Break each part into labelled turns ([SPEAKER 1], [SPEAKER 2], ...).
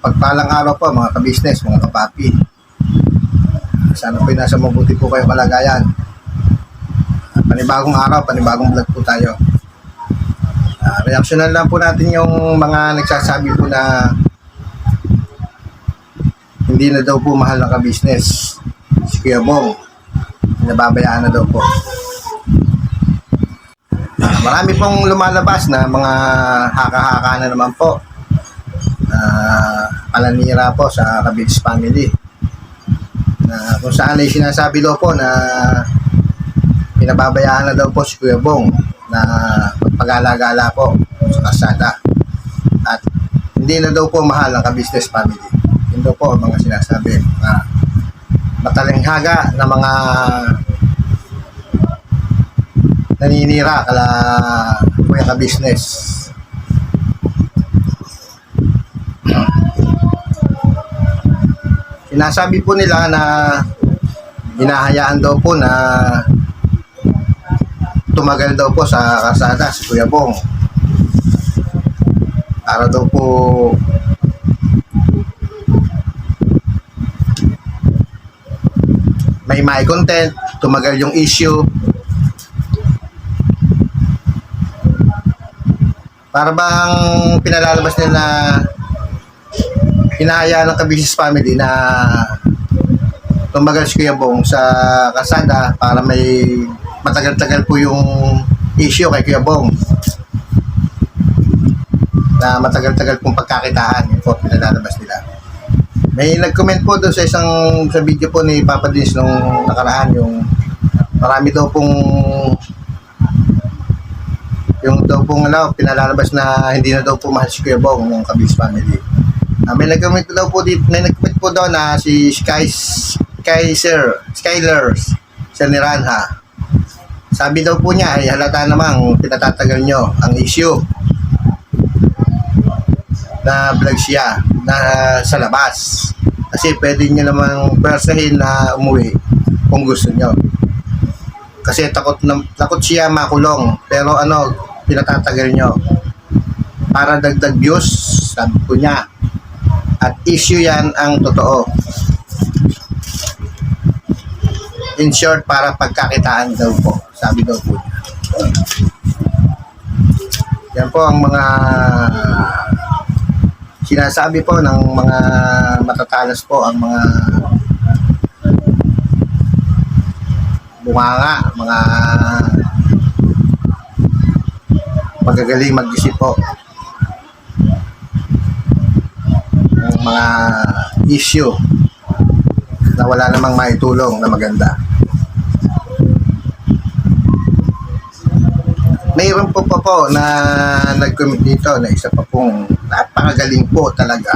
[SPEAKER 1] Pagpalang araw po mga ka-business, mga kapapi. Sana po nasa mabuti po kayo kalagayan. Panibagong araw, panibagong vlog po tayo. Reaksyonan lang po natin yung mga nagsasabi po na hindi na daw po mahal ng ka-business. Si Kuya Bong, nababayaan na daw po. Marami pong lumalabas na mga haka-haka na naman po. Palanira po sa Kabits family. Kung saan ay sinasabi daw po na pinababayaan na daw po si Kuya Bong na pag-alagala po sa kasada. At hindi na daw po mahal ang ka-business family. Yun daw po ang mga sinasabi. Matalinghaga na mga naninira kala Kuya ka-business. Sinasabi po nila na hinahayaan daw po na tumagal daw po sa kasada si Kuya Bong para daw po may content, tumagal yung issue. Para bang pinalalabas nila na hinahayaan ng ka-business family na tumagal si Kuya Bong sa kasada para may matagal-tagal po yung issue kay Kuya Bong na matagal-tagal pong pagkakitaan. Yun po pinalalabas nila. May nag-comment po doon sa sa video po ni Papa Dins nung nakaraan, yung marami daw pong pinalalabas na hindi na daw po mahal si Kuya Bong ng ka-business family. May nag-comment daw po dito, may nag-comment po daw na si Skyler sa Niranha. Sabi daw po niya ay halata namang pinatatagal nyo ang issue na vlog siya na sa labas. Kasi pwede nyo namang persahin na umuwi kung gusto nyo. Kasi takot siya makulong. Pero pinatatagal nyo para dagdag views, sabi po niya. At issue yan ang totoo. In short, para pagkakitaan daw po. Sabi daw po niya. Yan po ang mga sinasabi po ng mga matatalas po, ang mga bunganga, mga magagaling mag-isip po. Mga issue na wala namang maitulong na maganda. Mayroon po na nag-comment dito na isa pa pong napakagaling po talaga.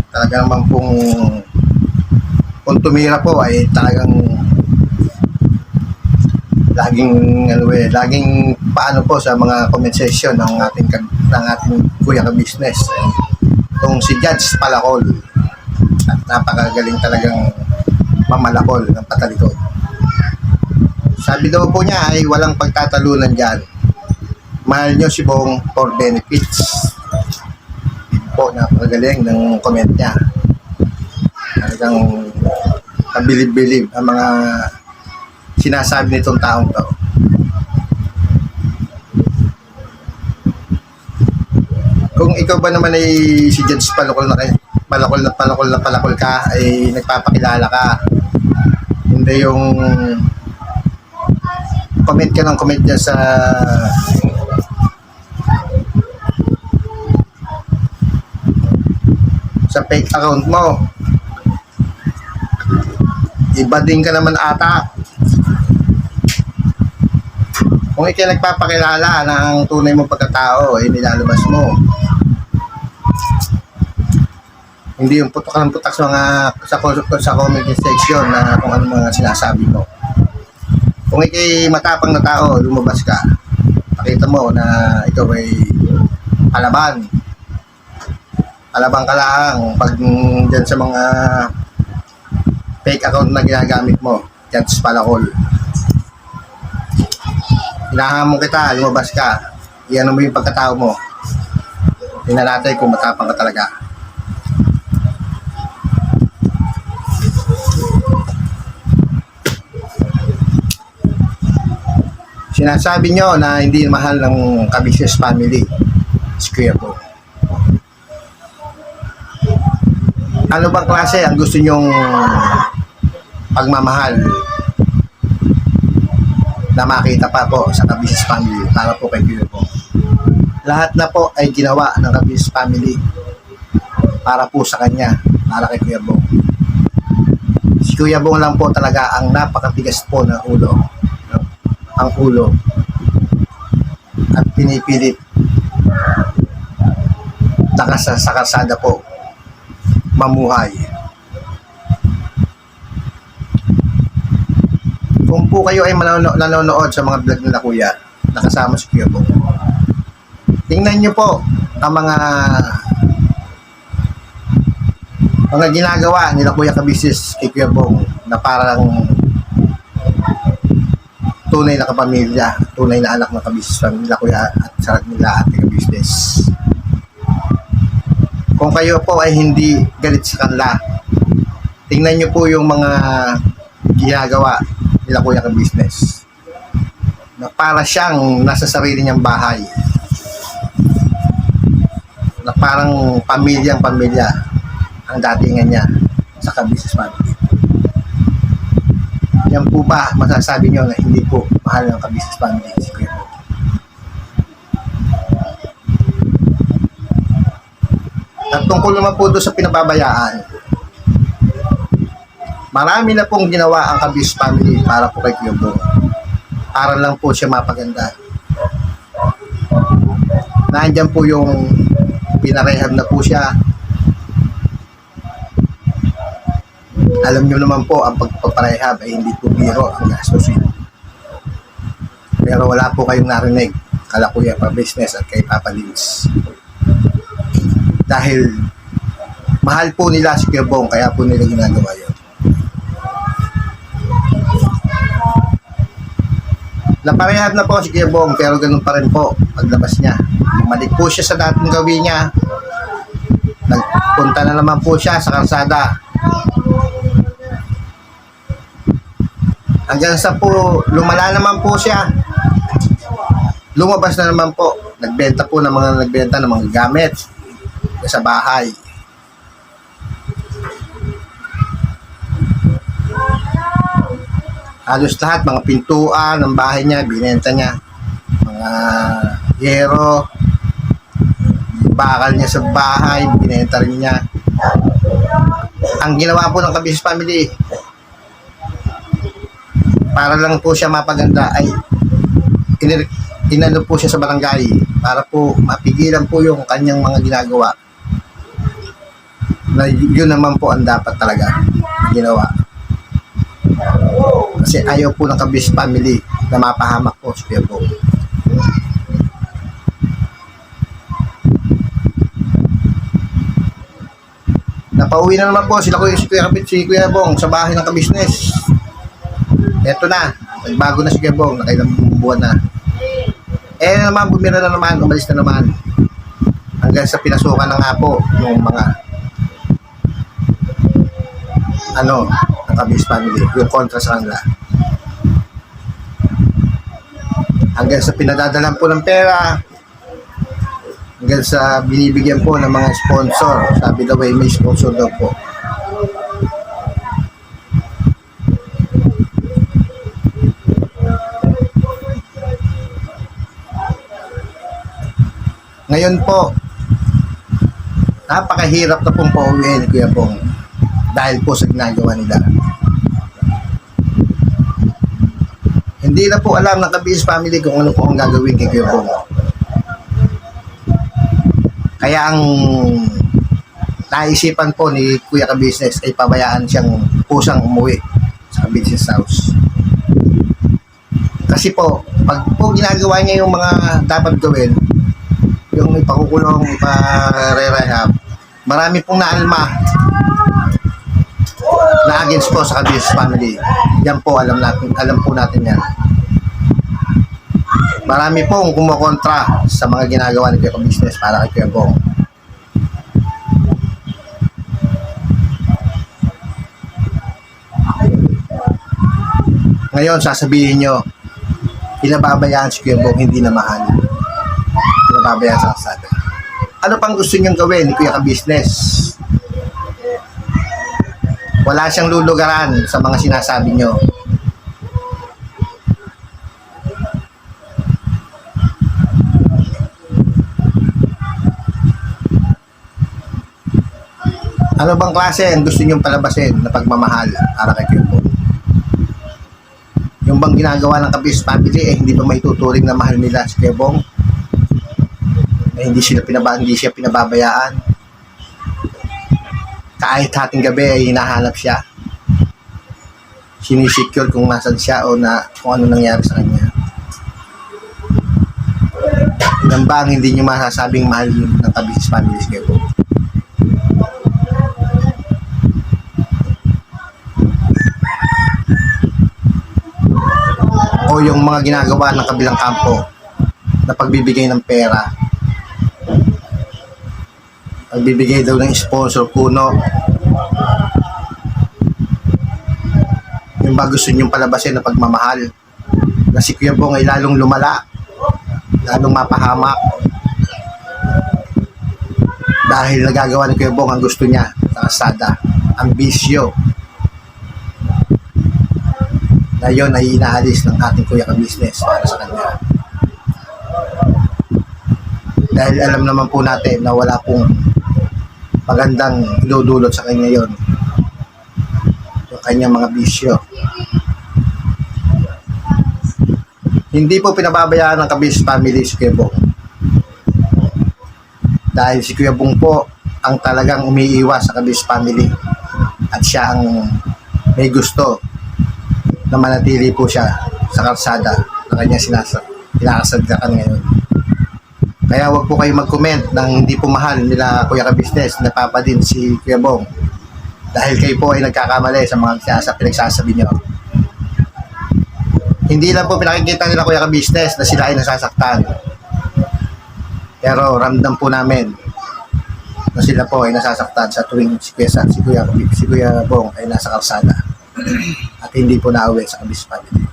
[SPEAKER 1] Talaga naman pong kung tumira po ay talagang laging paano po sa mga comment section ng ating kuya ka-business. Itong si Judge Palacol, at napakagaling talagang mamalakol ng patalikod. Sabi daw po niya ay walang pagtatalunan dyan. Mahal nyo si Bong for benefits. Ito po, napakagaling ng comment niya. Talagang kabilib-bilib ang mga sinasabi nitong taong to. Kung ikaw ba naman ay si Judge Palacol palakol ka, ay nagpapakilala ka. Hindi yung comment ka ng comment niya sa fake account mo. Iba din ka naman ata. Kung ikaw nagpapakilala ng tunay mong pagkatao, ay nilalabas mo. Hindi yung putok ng putak sa comment section na kung ano mga sinasabi mo. Kung ikay matapang na tao, lumabas ka. Pakita mo na ikaw ay alaban. Alabang ka lang pag dyan sa mga fake account na ginagamit mo. Judge Palacol. Hinahamon kita, lumabas ka. Iyan mo yung pagkatao mo. Tingnan natin kung matapang ka talaga. Sinasabi nyo na hindi mahal ng ka-business family si Kuya Bong. Ano bang klase ang gusto nyong pagmamahal na makita pa po sa ka-business family para po kay Kuya Bong? Lahat na po ay ginawa ng ka-business family para po sa kanya, para kay Kuya Bong. Si Kuya Bong lang po talaga ang napakatigas po ng ulo. Ang ulo. At pinipilit sa kalsada po mamuhay. Kung po kayo ay nanonood sa mga vlog nila Kuya, nakasama si Kuya Bong, tingnan nyo po ang mga ginagawa nila Kuya ka-business kay Kuya Bong na parang tunay na kapamilya, tunay na anak ng ka-business nila Kuya at sa nila ate ka-business. Kung kayo po ay hindi galit sa kanila, tingnan nyo po yung mga ginagawa nila Kuya ka-business na para siyang nasa sarili niyang bahay, na parang pamilya ang datingan niya sa ka-business family. Yan po ba masasabi nyo na hindi po mahal ng ka-business family si Kuya Bong? At tungkol naman po doon sa pinababayaan, marami na pong ginawa ang ka-business family para po kay Kuya Bong. Para lang po siya mapaganda. Nandiyan po yung pinarehab na po siya. Alam nyo naman po, ang pagpaparehab ay hindi po biro ang gastusin. Pero wala po kayong narinig kala Kuya ka-business at kay Papa Lins. Dahil mahal po nila si Kuya Bong, kaya po nila ginagawa yun. Naparehab na po si Kuya Bong, pero ganun pa rin po paglabas niya. Bumalik po siya sa dating gawin niya. Nagpunta na naman po siya sa kalsada. Hanggang sa po, lumala naman po siya. Lumabas na naman po. Nagbenta ng mga gamit sa bahay. Halos lahat, mga pintuan ng bahay niya, binenta niya. Mga yero, bakal niya sa bahay, binenta rin niya. Ang ginawa po ng ka-business family, para lang po siya mapaganda, ay inano po siya sa barangay para po mapigilan po yung kanyang mga ginagawa na yun naman po ang dapat talaga ginawa. Kasi ayaw po ng ka-business family na mapahamak po si Kuya Bong. Napauwi na naman po si Kuya Bong sa bahay ng ka-business. Eto na, nagbago na si Kuya Bong, nakailang buwan na. Naman, bumira na naman, umalis na naman. Hanggang sa pinasukan na nga po yung mga ng ka-business family, yung kontra sa kanila. Hanggang sa pinadadalan po ng pera, hanggang sa binibigyan po ng mga sponsor. Sabi daw ay may sponsor daw po. Ngayon po, napakahirap na pong pauwiin ni Kuya Bong dahil po sa ginagawa nila. Hindi na po alam ng ka-business family kung ano po ang gagawin kay Kuya Bong. Kaya ang naisipan po ni Kuya ka-business ay pabayaan siyang pusang umuwi sa business house. Kasi po, pag po ginagawa niya yung mga dapat gawin, yung ipakukulong, iparerehab, marami pong naalma na against po sa ka-business family. Yan po, alam po natin yan. Marami pong kumukontra sa mga ginagawa ni Kuya ka-business para kay Kuya Bong. Ngayon, sasabihin nyo, pinababayaan si Kuya Bong, hindi na mahal. Pinababayaan sa kalsada. Ano pang gusto niyang gawin ni Kuya Ka-Business? Wala siyang lulugaran sa mga sinasabi niyo. Ano bang klase ang gusto niyong palabasin na pagmamahal para kay Kuya Bong? Yung bang ginagawa ng Ka-Biz family hindi ba maituturing na mahal nila si Kuya Bong? Na hindi siya pinababayaan. Kahit hating gabi ay hinahanap siya. Sinisecure kung nasan siya o kung ano nangyari sa kanya. Yan ba ang hindi niyo masasabing mahal ng Ka-Biz family si Kuya Bong? O yung mga ginagawa ng kabilang kampo na pagbibigay ng pera, pagbibigay daw ng sponsor puno, yung ba gusto niyong palabasin na pagmamahal na si Kuya Bong ay lalong lumala, lalong mapahamak dahil nagagawa ni Kuya Bong ang gusto niya sa kalsada, ang bisyo na yun ay inaalis ng ating Kuya Ka-Business para sa kanya. Dahil alam naman po natin na wala pong magandang idudulot sa kanya yon, yung kanyang mga bisyo. Hindi po pinababayaan ng Ka-Biz family si Kuya Bong. Dahil si Kuya Bong po ang talagang umiiwas sa Ka-Biz family at siya ang may gusto na manatili po siya sa kalsada na kanya sinakasadlakan ngayon. Kaya wag po kayo mag-comment ng hindi po mahal nila Kuya Ka-Business, napapadin si Kuya Bong. Dahil kayo po ay nagkakamali sa mga pinagsasabi nyo. Hindi lang po pinakikita nila Kuya Ka-Business na sila ay nasasaktan. Pero ramdam po namin na sila po ay nasasaktan sa tuwing si Kuya Bong ay nasa kalsada at hindi po nauwi sa Ka-Biz family.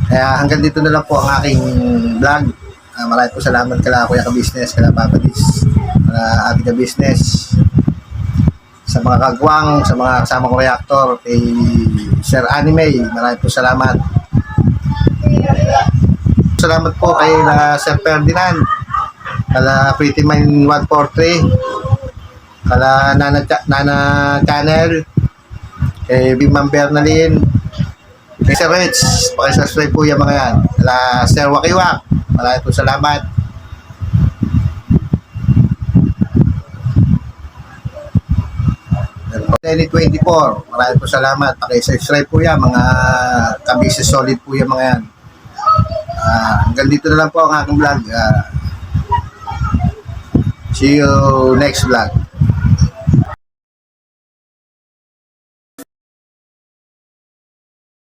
[SPEAKER 1] Kaya hanggang dito na lang po ang aking vlog. Maraming po salamat kala Kuya Ka-Business, kala Papa Diz, ating Ka-Business, sa mga kagwang, sa mga kasama kong reactor, kay Sir Anime, maraming po salamat. Salamat po kay Sir Ferdinand, kala Pretty Mind 143, kala Nana Channel, kay Big Ma'am Bernalyn, kay Sir Rich, pakisubscribe po yung mga yan. Kala Sir Wakiwak, maraming po salamat. Lenny 24, maraming po salamat. Pakisubscribe po yan, mga Ka-Business solid po yung mga yan. Hanggang dito na lang po ang aking vlog. See you next vlog.